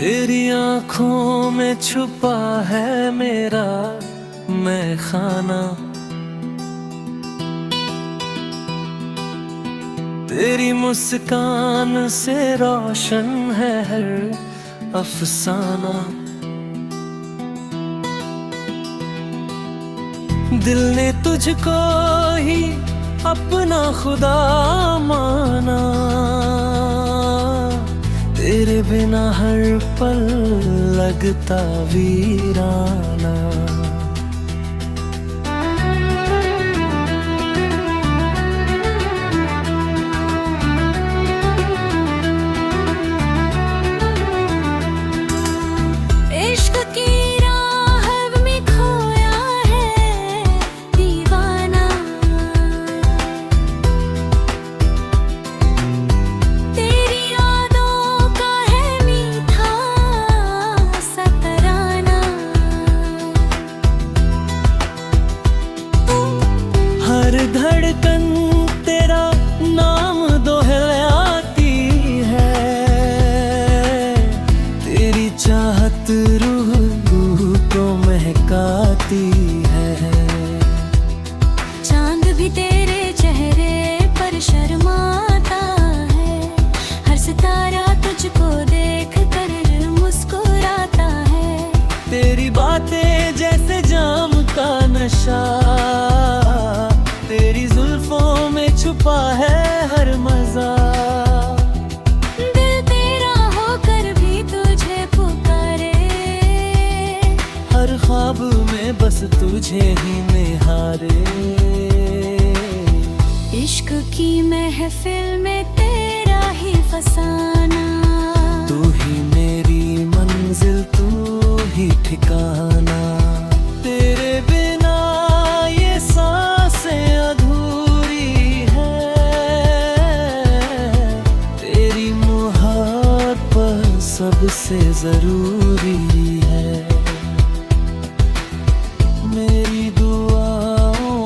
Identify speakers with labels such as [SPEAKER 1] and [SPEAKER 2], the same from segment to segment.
[SPEAKER 1] तेरी आंखों में छुपा है मेरा मैं खाना, तेरी मुस्कान से रोशन है हर अफसाना। दिल ने तुझको ही अपना खुदा माना, तेरे बिना हर पल लगता वीराना।
[SPEAKER 2] इश्क की राह में खोया है दीवाना, तेरी यादों का है मीठा सा तराना।
[SPEAKER 1] हर धड़कन तेरा नाम दोहराती है, तेरी चाहत रूह को महकाती है।
[SPEAKER 2] चांद भी तेरे चेहरे पर शर्माता है, हर सितारा तुझको देख कर मुस्कुराता है।
[SPEAKER 1] तेरी बातें जैसे जाम का नशा, तेरी जुल्फों में छुपा है हर मजा।
[SPEAKER 2] दिल तेरा होकर भी तुझे पुकारे,
[SPEAKER 1] हर ख्वाब में बस तुझे ही निहारे।
[SPEAKER 2] इश्क की महफिल में तेरा ही फसाना,
[SPEAKER 1] तू ही मेरी मंजिल तू ही ठिकाना। तेरे बिना ये सांसें अधूरी है, तेरी मुहब्बत सबसे जरूरी है। मेरी दुआओं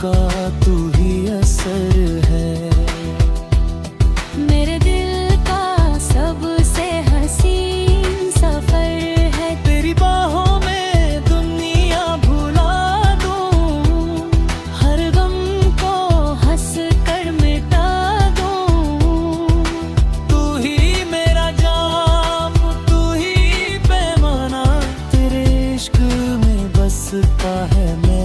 [SPEAKER 1] का तू ही असर है,
[SPEAKER 2] मेरे दिल का सबसे हसीन सफर है।
[SPEAKER 1] तेरी बाहों में दुनिया भुला दूं, हर गम को हंस कर मिटा दूं। तू ही मेरा जाम तू ही पैमाना, तेरे इश्क में बसता है मैं